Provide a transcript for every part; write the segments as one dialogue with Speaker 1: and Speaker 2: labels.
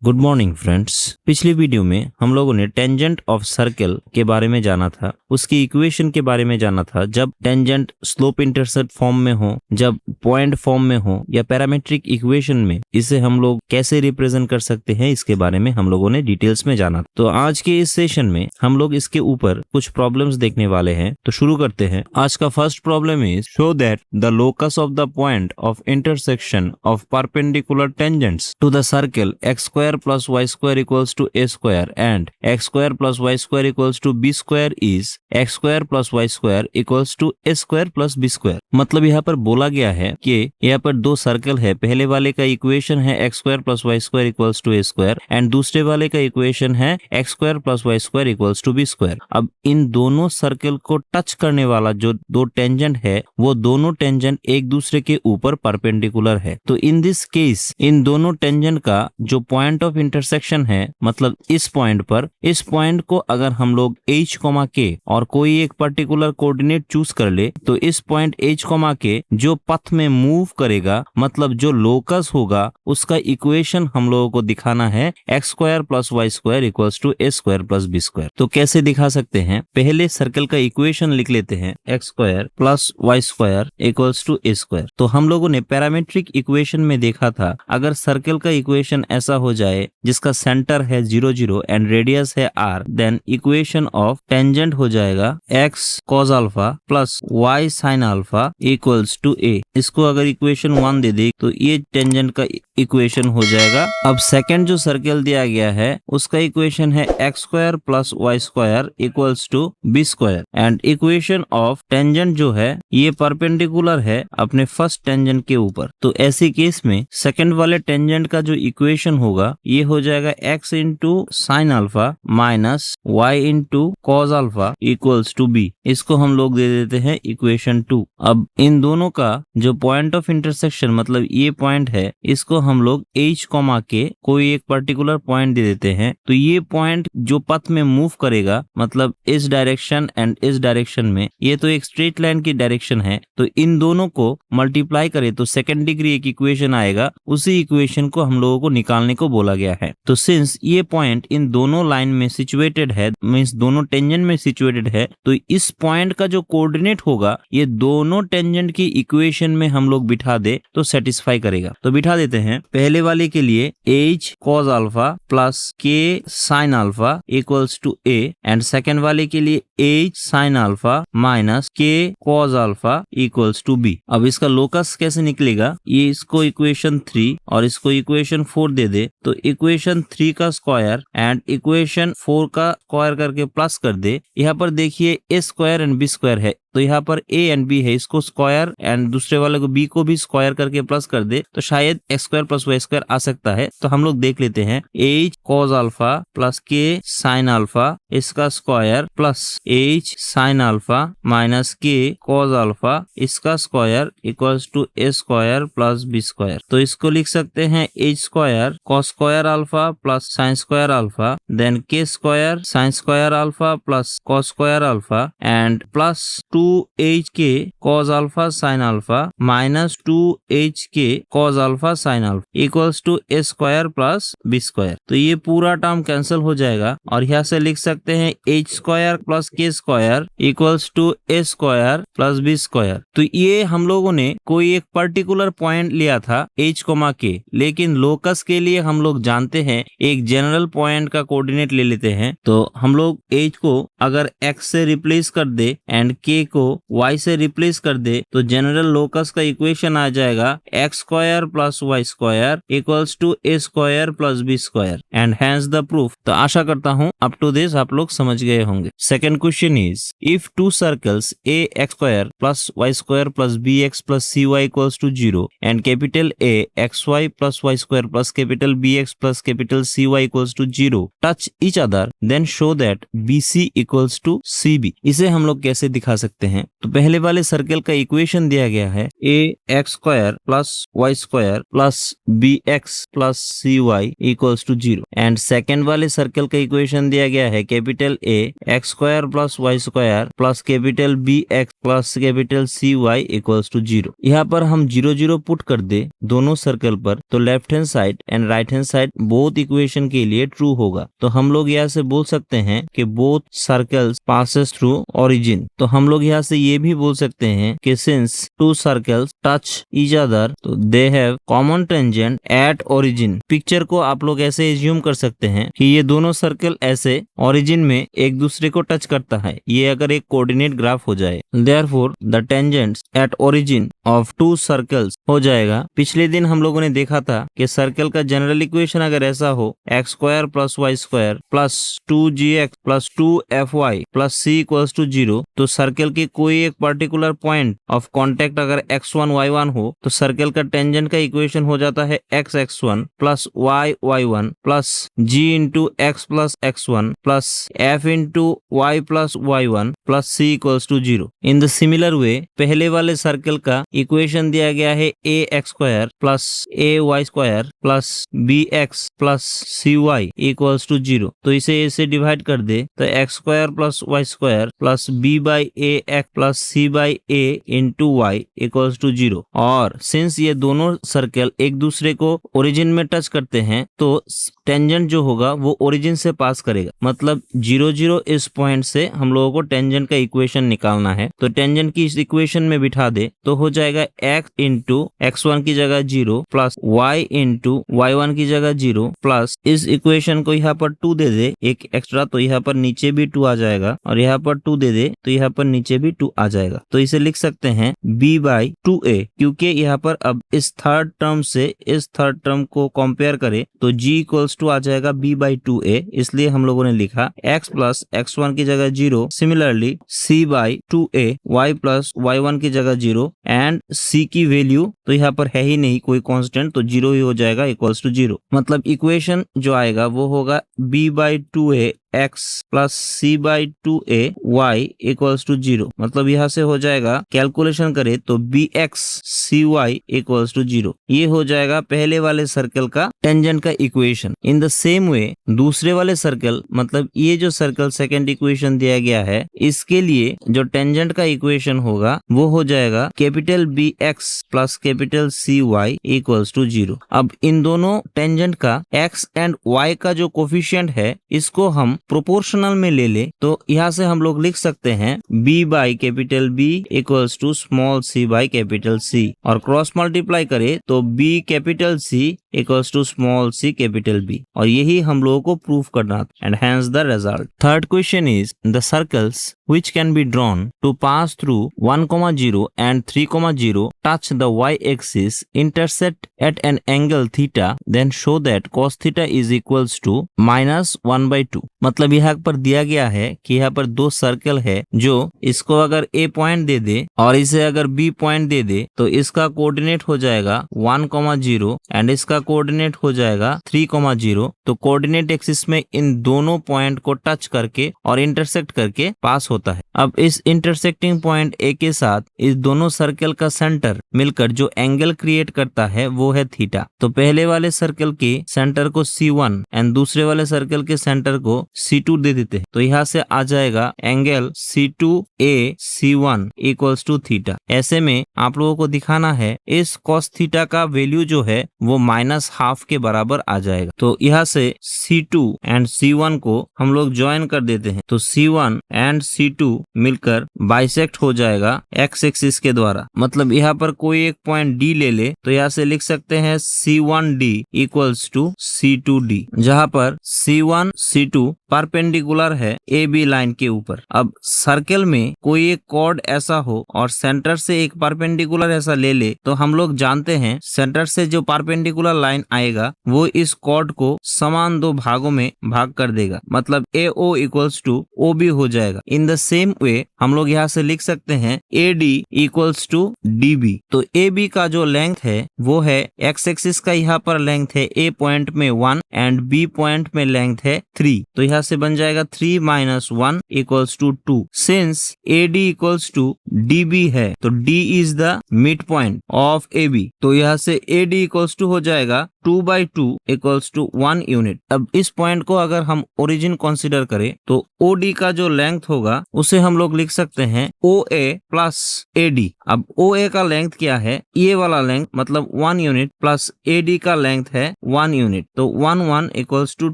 Speaker 1: Good morning friends. पिछली video में हम लोगों ने टेंजेंट ऑफ सर्कल के बारे में जाना था, उसकी इक्वेशन के बारे में जाना था। जब टेंजेंट स्लोप इंटरसेप्ट फॉर्म में हो, जब पॉइंट फॉर्म में हो या पैरामीट्रिक इक्वेशन में, इसे हम लोग कैसे रिप्रेजेंट कर सकते हैं इसके बारे में हम लोगों ने डिटेल्स में जाना। तो आज के इस सेशन में हम लोग इसके ऊपर कुछ प्रॉब्लम्स देखने वाले हैं। तो शुरू करते हैं। आज का first problem is show that the locus of the point of intersection of perpendicular tangents to the circle x square plus y square equals to a square and x square plus y square equals to b square is x square plus y square equals to a square plus b square। मतलब यहाँ पर बोला गया है कि यहाँ पर दो सर्कल है। पहले वाले का इक्वेशन है x square plus y square equals to a square and दूसरे वाले का इक्वेशन है x square plus y square equals to b square। अब इन दोनों सर्कल को टच करने वाला जो दो टेंजेंट है, वो दोनों टेंजेंट एक दूसरे के ऊपर परपेंडिकुलर है। तो इन दिस केस इन दोनों टेंजेंट का जो पॉइंट ऑफ इंटरसेक्शन है, मतलब इस पॉइंट को अगर हम लोग h, k और कोई एक पर्टिकुलर कोऑर्डिनेट चूज कर ले, तो इस पॉइंट h, k जो पथ में मूव करेगा, मतलब जो लोकस होगा, उसका इक्वेशन हम लोगों को दिखाना है x square plus y square equals to a square plus b square. तो कैसे दिखा सकते हैं? पहले सर्कल का इक्वेशन लिख लेते हैं, x square plus y square equals to a square. तो हम लोगों ने पैरामीट्रिक इक्वेशन में देखा था, अगर सर्कल का इक्वेशन ऐसा हो जाए जिसका सेंटर है 0 0 एंड रेडियस है r, then equation of tangent हो जाएगा x cos alpha plus y sin alpha equals to a। इसको अगर इक्वेशन 1 दे दे तो ये टेंजेंट का इक्वेशन हो जाएगा। अब सेकंड जो सर्कल दिया गया है उसका इक्वेशन है x square plus y square equals to b square and equation of tangent जो है ये परपेंडिकुलर है अपने फर्स्ट टेंजेंट के ऊपर। तो ऐसे केस में सेकंड वाले टेंजेंट का जो इक्वेशन होगा ये हो जाएगा x into sine alpha minus y into cos alpha equals to b। इसको हम लोग दे देते हैं इक्वेशन 2। अब इन दोनों का जो पॉइंट ऑफ इंटरसेक्शन, मतलब ये पॉइंट है, इसको हम लोग h, k कोई एक पर्टिकुलर पॉइंट दे देते हैं। तो ये पॉइंट जो पथ में मूव करेगा, मतलब इस डायरेक्शन एंड इस डायरेक्शन में, ये तो एक स्ट्रेट लाइन की डायरेक्शन है। तो इन दोनों को मल्टीप्लाई करे तो सेकंड डिग्री एक इक्वेशन आएगा। उसी इक्वेशन को हम लोगों को निकालने को बोला गया है। तो सिंस ये पॉइंट इन दोनों लाइन में सिचुएटेड है, मींस दोनों टेंजेंट में सिचुएटेड है, तो इस पॉइंट का जो कोऑर्डिनेट होगा ये दोनों टेंजेंट की इक्वेशन में हम लोग बिठा दे तो सेटिस्फाई करेगा। तो बिठा देते हैं। पहले वाले के लिए h cos alpha plus k sin alpha equals to a and second वाले के लिए h sin alpha minus k cos alpha equals to b। अब इसका लोकस कैसे निकलेगा? ये इसको इक्वेशन 3 और इसको इक्वेशन 4 दे दे तो इक्वेशन 3 का स्क्वायर एंड इक्वेशन 4 का स्क्वायर करके प्लस कर दे। यहाँ पर देखिए a square and b square है, तो यहाँ पर a एंड b है, इसको स्क्वायर एंड दूसरे वाले को b को भी स्क्वायर करके प्लस कर दे तो शायद x square plus y square आ सकता है। तो हम लोग देख लेते हैं, h cos alpha plus k sin alpha इसका square plus h sin alpha minus k cos alpha इसका square equals to a square plus b square. तो इसको लिख सकते हैं h square cos square alpha plus sin square alpha then k square sin square alpha plus cos square alpha and plus 2hk cos alpha sin alpha minus 2hk cos alpha sin alpha equals to a square plus b square. तो ये पूरा term cancel हो जाएगा और यहाँ से लिख सकते हैं h square plus k square equals to a square plus b square. तो ये हम लोगों ने कोई एक पर्टिकुलर पॉइंट लिया था h, k, लेकिन लोकस के लिए हम लोग जानते हैं एक जनरल पॉइंट का कोऑर्डिनेट ले लेते हैं। तो हम लोग h को अगर x से रिप्लेस कर दे एंड k को y से रिप्लेस कर दे तो जनरल लोकस का इक्वेशन आ जाएगा x square plus y square equals to a square plus b square and hence the proof. तो आशा करता हूँ अप टू दिस आप लोग समझ गए होंगे। Second question is if two circles a x square plus y square plus b x plus cy equals to 0 and capital A xy plus y square plus capital bx plus capital cy equals to 0 touch each other then show that bc equals to cb। इसे हम लोग कैसे दिखा सकते देखते हैं। तो पहले वाले सर्कल का इक्वेशन दिया गया है ax² plus y² plus bx plus cy equals to 0 and second वाले सर्कल का इक्वेशन दिया गया है capital A x² plus y² plus capital bx plus capital cy equals to 0। यहाँ पर हम 0 0 पुट कर दे दोनों सर्कल पर तो left hand side and right hand side both equation के लिए ट्रू होगा। तो हम लोग यहाँ से बोल सकते हैं कि both circles passes through origin. तो हम लोग यहाँ से ये भी बोल सकते हैं कि since two circles touch each other तो they have common tangent at origin. Picture को आप लोग ऐसे एज्यूम कर सकते हैं कि ये दोनों सर्कल ऐसे ओरिजिन में एक दूसरे को टच करता है, ये अगर एक कोऑर्डिनेट ग्राफ हो जाए। Therefore the tangents at origin of to circles हो जाएगा। पिछले दिन हम लोगों ने देखा था कि सर्कल का जनरल इक्वेशन अगर ऐसा हो x² plus y² plus 2gx plus 2fy plus c equals to 0 तो सर्कल के कोई एक पर्टिकुलर पॉइंट ऑफ कांटेक्ट अगर x1 y1 हो तो सर्कल का टेंजेंट का इक्वेशन हो जाता है x1 plus y1 plus g into x plus x1 plus f into y plus y1 plus c equals to 0। In the similar way पहले वाले सर्कल का इक्वेशन दिया गया है ax² plus ay² plus bx plus cy equals to 0। तो इसे ऐसे divide कर दे तो x² plus y² plus b by ax plus c by a into y equals to 0। और सिंस ये दोनों सर्कल एक दूसरे को ओरिजिन में टच करते हैं तो टेंजेंट जो होगा वो ओरिजिन से पास करेगा। मतलब 0 0 इस पॉइंट से हम लोगों को टेंजेंट का इक्वेशन निकालना है। तो टेंजेंट की इस इक्वेशन में बिठा दे तो हो जाएगा x इंटू x1 की जगह 0 प्लस y इंटू y1 की जगह 0 प्लस इस इक्वेशन को यहाँ पर 2 दे दे एक एक्स्ट्रा तो यहाँ पर नीचे भी 2 आ जाएगा और यहाँ पर 2 दे दे तो यहाँ पर नीचे भी 2 आ जाएगा। तो इसे लिख सकते हैं b बाई 2a क्योंकि यहाँ पर अब इस थर्ड टर्म से इस थर्ड टर्म को कंपेयर करें तो g इक्वल्स टू आ जाएगा b बाई 2a, इसलिए हम लोगों ने लिखा x प्लस x1 की जगह 0, similarly c by 2a, y plus y1 की जगह 0 एंड c की वैल्यू तो यहाँ पर है ही नहीं कोई कांस्टेंट तो 0 ही हो जाएगा इक्वल्स टू 0। मतलब इक्वेशन जो आएगा वो होगा b by 2a x plus c by 2a y equals to 0। मतलब यहाँ से हो जाएगा कैलकुलेशन करे तो bx cy इक्वल्स टू 0। ये हो जाएगा पहले वाले सर्कल का टेंजेंट का equation. In the same way दूसरे वाले सर्कल मतलब ये जो सर्कल सेकंड इक्वेशन दिया गया है इसके लिए जो टेंजेंट का इक्वेशन होगा वो हो जाएगा capital bx plus capital cy equals to 0। अब इन दोनों टेंजेंट का x एंड y का जो कोफिशिएंट है इसको हम प्रोपोर्शनल में ले ले तो यहाँ से हम लोग लिख सकते हैं b by capital B equals to small c by capital C और क्रॉस मल्टीप्लाई करे तो b capital C equals to small c capital B और यही हम लोगों को प्रूफ करना and hence the result. Third question is the circles which can be drawn to pass through 1, 0 and 3, 0 touch the y-axis, intersect at an angle theta, then show that cos theta is equals to -1/2। मतलब यहाँ पर दिया गया है कि यहाँ पर दो सर्कल है जो इसको अगर a पॉइंट दे दे और इसे अगर b पॉइंट दे दे तो इसका कोऑर्डिनेट हो जाएगा 1, 0 एंड इसका कोऑर्डिनेट हो जाएगा 3, 0। तो कोऑर्डिनेट एक्सिस में इन दोनों पॉइंट को टच करके और इंटरसेक्ट करके पास होता है। अब इस इंटरसेक्टिंग पॉइंट ए के साथ इस दोनों सर्कल का सेंटर मिलकर जो एंगल क्रिएट करता है वो है थीटा। तो पहले वाले सर्कल के सेंटर को C1 एंड दूसरे वाले सर्कल के सेंटर को C2 दे देते हैं तो यहाँ से आ जाएगा angle C2A C1 equals to theta. ऐसे में आप लोगों को दिखाना है इस cos थीटा का वैल्यू जो है वो -12 के बराबर आ जाएगा। तो यहाँ से C2 एंड C1 को हम लोग ज्वाइन कर देते हैं तो C1 एंड C2 मिलकर बाइसेक्ट हो जाएगा एक्स एक्सिस के द्वारा। मतलब यहाँ पर कोई एक पॉइंट D ले ले तो यहाँ से लिख सकते हैं C1D इक्वल्स टू C2D, जहाँ पर C1 C2 परपेंडिकुलर है AB लाइन के ऊपर। अब सर्कल में कोई एक कॉर्ड ऐसा हो और सेंटर से एक परपेंडिकुलर ऐसा ले ले तो हम लोग जानते हैं सेंटर से जो परपेंडिकुलर लाइन आएगा वो इस कॉर्ड को समान दो भागों में भाग कर देगा। मतलब AO इक्वल्स टू OB हो जाएगा। इन द सेम वे हम लोग यहाँ से लिख सकते हैं AD इक्वल्स टू DB। तो AB का जो लेंथ है वो है एक्स एक्सिस का यहाँ पर लेंथ है A पॉइंट में 1 एंड B पॉइंट में लेंथ है 3। तो यहाँ यहाँ से बन जाएगा 3 - 1 equals to 2। Since AD equals to DB है तो D is the mid point of AB, तो यहाँ से AD इक्वल्स टू हो जाएगा 2/2 इक्वल्स टू 1 यूनिट। अब इस पॉइंट को अगर हम ओरिजिन कंसीडर करें तो OD का जो लेंथ होगा उसे हम लोग लिख सकते हैं OA प्लस AD। अब OA का लेंथ क्या है, ये वाला लेंथ मतलब 1 यूनिट प्लस AD का लेंथ है 1 यूनिट, तो 1 इक्वल्स टू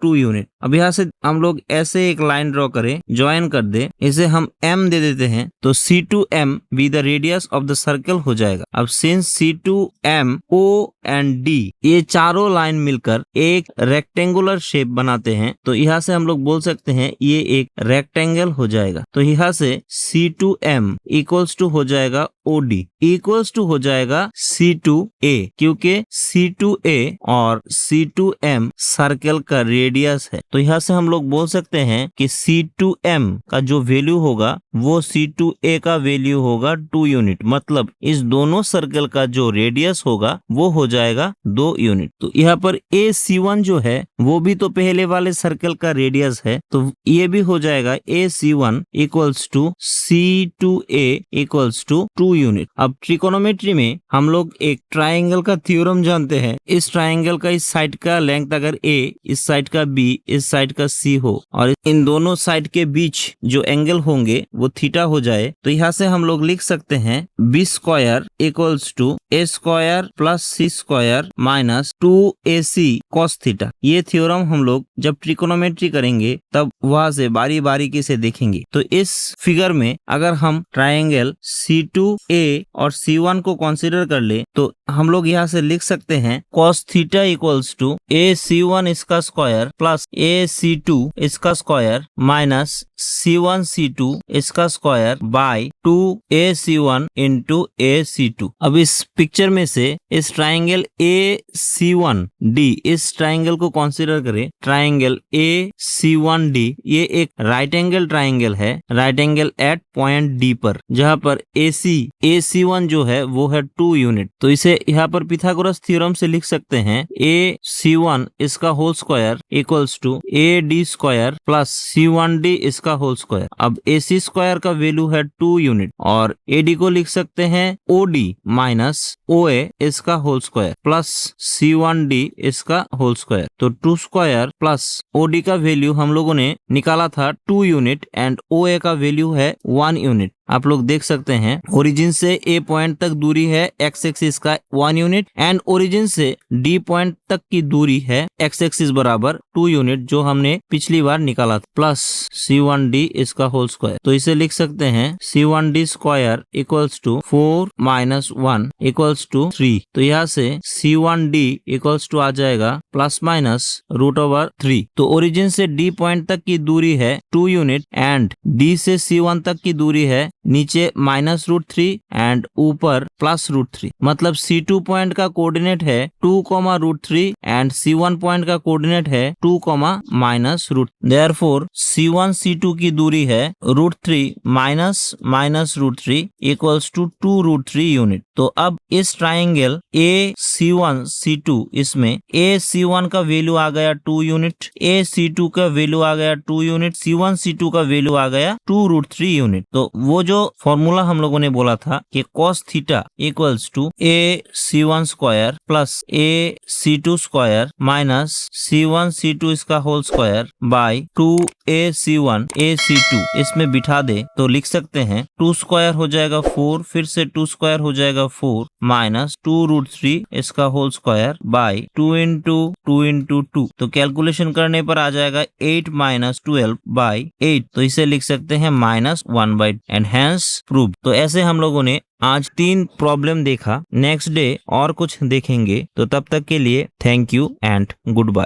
Speaker 1: 2 यूनिट। अब यहाँ से हम लोग ऐसे एक लाइन ड्रॉ करें, ज्वाइन कर दे, इसे हम M दे देते हैं तो C2M be the radius of the circle हो जाएगा। अब since C2M O and D ये चारों लाइन मिलकर एक रेक्टेंगुलर शेप बनाते हैं, तो यहाँ से हम लोग बोल सकते हैं ये एक रेक्टेंगल हो जाएगा। तो यहाँ से C2M इक्वल्स टू हो जाएगा OD इक्वल्स टू हो जाएगा C2A, क्योंकि C2A और C2M सर्कल का रेडियस है। तो यहाँ से हम लोग बोल सकते हैं कि C2M का जो वैल्यू होगा वो C2A का वैल्यू होगा 2 यूनिट, मतलब इस दोनों सर्कल का जो रेडियस होगा वो हो जाएगा 2 यूनिट। तो यहाँ पर AC1 जो है वो भी तो पहले वाले सर्कल का रेडियस है, तो ये भी हो जाएगा AC1 equals to C2A equals to 2 unit. अब ट्रिकोनोमेट्री में हम लोग एक ट्राइंगल का थ्योरम जानते हैं। इस ट्राइंगल का इस साइड का लेंथ अगर A, इस साइड का B, इस साइड का C हो और इन दोनों साइड के बीच जो एंगल होंगे वो थीटा हो जाए, तो यहाँ से हम लोग लिख सकते हैं B square equals to A square plus C square minus 2AC cos theta. ये थ्योरम हम लोग जब ट्रिकोनोमेट्री करेंगे तब वहां से बारी बारीकी से देखेंगे। तो इस फिगर में अगर हम ट्राइंगल C2A और C1 को कंसीडर कर ले तो हम लोग यहाँ से लिख सकते हैं cos theta equals to AC1 इसका स्क्वायर प्लस AC2 इसका स्क्वायर माइनस C1 C2 इसका square by 2AC1 into AC2। अब इस पिक्चर में से इस ट्राइंगल AC1D, इस ट्राइंगल को कंसीडर करें, ट्राइंगल AC1D ये एक राइट एंगल ट्राइंगल है, right angle at point D पर, जहाँ पर AC1 जो है वो है 2 यूनिट। तो इसे यहाँ पर पिथागोरस थ्योरम से लिख सकते हैं AC1 इसका whole square equals to AD square plus C1D इसका होल स्क्वायर। अब AC स्क्वायर का वैल्यू है 2 यूनिट और AD को लिख सकते हैं OD माइनस OA इसका होल स्क्वायर प्लस C1D इसका होल स्क्वायर। तो 2 स्क्वायर प्लस OD का वैल्यू हम लोगों ने निकाला था 2 यूनिट एंड OA का वैल्यू है 1 यूनिट। आप लोग देख सकते हैं ओरिजिन से A पॉइंट तक दूरी है x एक्सिस का 1 यूनिट एंड ओरिजिन से D पॉइंट तक की दूरी है x एक्सिस बराबर 2 यूनिट, जो हमने पिछली बार निकाला था, प्लस C1D इसका होल स्क्वायर। तो इसे लिख सकते हैं C1D square equals to 4 - 1 equals to 3। तो यहाँ से C1D इक्वल्स टू आ जाएगा प्लस माइनस √3। तो ओरिजिन से D पॉइंट तक की दूरी है 2 यूनिट एंड D से C1 तक की दूरी है नीचे -√3 एंड ऊपर +√3, मतलब C2 पॉइंट का कोऑर्डिनेट है 2, एंड C1 पॉइंट का कोऑर्डिनेट है 2, -√। देयरफॉर C1 C2 की दूरी है √3 -√3 इक्वल्स टू 2√3 यूनिट। तो अब इस ट्राइंगल AC1 C2 इसमें AC1 का वैल्यू आ गया 2 यूनिट, AC2 का वैल्यू आ गया 2 यूनिट, C1 C2 का वैल्यू आ गया 2√3 यूनिट। तो वो जो फॉर्मूला हम लोगों ने बोला था कि cos theta equals to AC1 square plus AC2 square minus C1 C2 इसका whole square by 2AC1 AC2 इसमें बिठा दे तो लिख सकते हैं 2 स्क्वायर हो जाएगा 4, फिर से 2 स्क्वायर हो जाएगा 4 माइनस 2√3 इसका होल स्क्वायर बाय 2 × 2। तो कैलकुलेशन करने पर आ जाएगा 8 - 12 बाय 8। तो इसे लिख सकते हैं -1/, एंड हैंस प्रूव। तो ऐसे हम लोगों ने आज 3 प्रॉब्लम देखा। नेक्स्ट डे और कुछ देखेंगे, तो तब तक के लिए thank you and good bye.